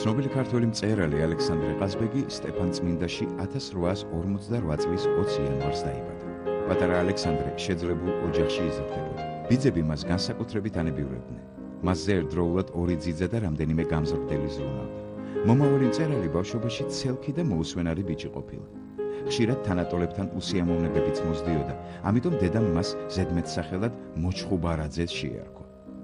ცნობილი ქართველი მწერალი ალექსანდრე ყაზბეგი სტეფანწმინდაში 1858 წლის 20 იანვარს დაიბადა. პატარა ალექსანდრე შეძლებულ ოჯახში იზრდებოდა. ბიძები მას განსაკუთრებით ანებიურებდნენ. მასზე ერთდროულად ორი ძიძა და რამდენიმე გამზრდელი ზრუნავდა. მომავალი მწერალი ბავშვობაში ცელქი და მოუსვენარი ბიჭი ყოფილა. ხშირად თანატოლებთან უსიამოვნებებიც მოსდიოდა, ამიტომ დედამ მას ზედმეტსახელად მოჩხუბარაძეს შეარქვა.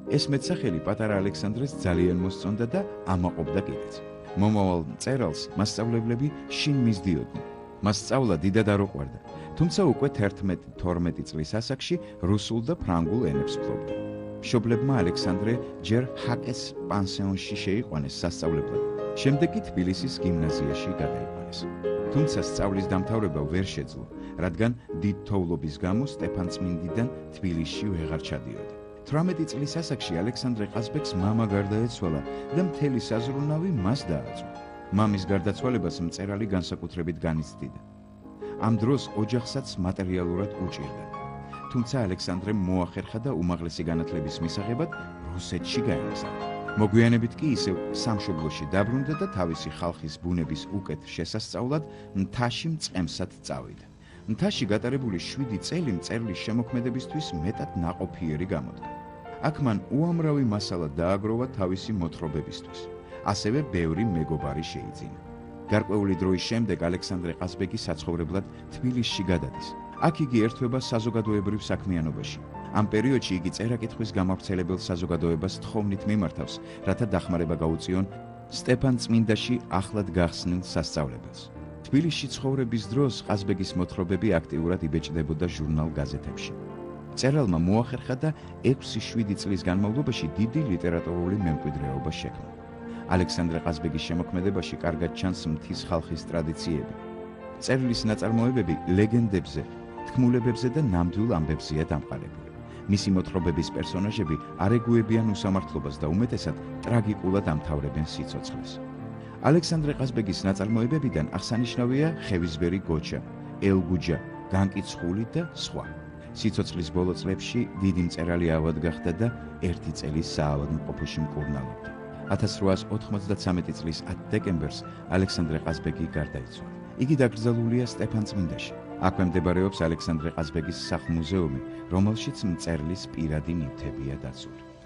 ეს მეტსახელი პატარა ალექსანდრეს ძალიან მოსწონდა და ამაყობდა კიდეც. მომავალ მწერალს მასწავლებლები შინ მისდიოდნენ. მას სწავლა დიდად არ უყვარდა, თუმცა უკვე 11-12 წლის ასაკში რუსულ და ფრანგულ ენებს ფლობდა. მშობლებმა ალექსანდრე ჯერ ჰაკეს პანსიონში შეიყვანეს სასწავლებლად, შემდეგ კი თბილისის გიმნაზიაში გადაიყვანეს. თუმცა სწავლის დამთავრება ვერ შეძლო, რადგან დიდ თოვლობის გამო სტეფანწმინდიდან თბილისში ვეღარ ჩადიოდა. 18 წლის ასაკში ალექსანდრე ყაზბეგს მამა გარდაეცვალა და მთელი საზრუნავი მას დააწვა. მამის გარდაცვალებას მწერალი განსაკუთრებით განიცდიდა. ამ დროს ოჯახსაც მატერიალურად უჭირდა. თუმცა ალექსანდრემ მოახერხა და უმაღლესი განათლების მისაღებად რუსეთში გაემგზავრა. მოგვიანებით კი ისევ სამშობლოში დაბრუნდა და თავისი ხალხის ბუნების უკეთ შესასწავლად მთაში მწყემსად წავიდა. მთაში გატარებული 7 წელი მწერლის შემოქმედებისთვის მეტად ნაყოფიერი გამოდგა. აქ მან უამრავი მასალა დააგროვა თავისი მოთხრობებისთვის. ასევე ბევრი მეგობარი შეიძინა. გარკვეული დროის შემდეგ ალექსანდრე ყაზბეგი საცხოვრებლად თბილისში გადადის. აქ იგი ერთვება საზოგადოებრივ საქმიანობაში. ამ პერიოდში იგი წერა-კითხვის გამავრცელებელ საზოგადოებას თხოვნით მიმართავს, რათა დახმარება გაუწიონ სტეფანწმინდაში ახლად გახსნილ სასწავლებელს. თბილისში ცხოვრების დროს ყაზბეგის მოთხრობები აქტიურად იბეჭდებოდა ჟურნალ-გაზეთებში. მწერალმა მოახერხა და 6-7 წლის განმავლობაში დიდი ლიტერატურული მემკვიდრეობა შექმნა. ალექსანდრე ყაზბეგის შემოქმედებაში კარგად ჩანს მთის ხალხის ტრადიციები. მწერლის ნაწარმოებები ლეგენდებზე, თქმულებებზე და ნამდვილ ამბებზეა დამყარებული. მისი მოთხრობების პერსონაჟები არ ეგუებიან უსამართლობას და უმეტესად ტრაგიკულად ამთავრებენ სიცოცხლეს. ალექსანდრე ყაზბეგის ნაწარმოებებიდან აღსანიშნავია ხევისბერი გოჩა, ელგუჯა, განკიცხული და სხვა. სიცოცხლის ბოლო წლებში დიდი მწერალი ავად გახდა და 1 წელი საავადმყოფოში მკურნალობდა. 1893 წლის 10 დეკემბერს ალექსანდრე ყაზბეგი გარდაიცვალა. იგი დაკრძალულია სტეფანწმინდაში. აქვე მდებარეობს ალექსანდრე ყაზბეგის სახლ-მუზეუმი, რომელშიც მწერლის პირადი ნივთებია დაცული.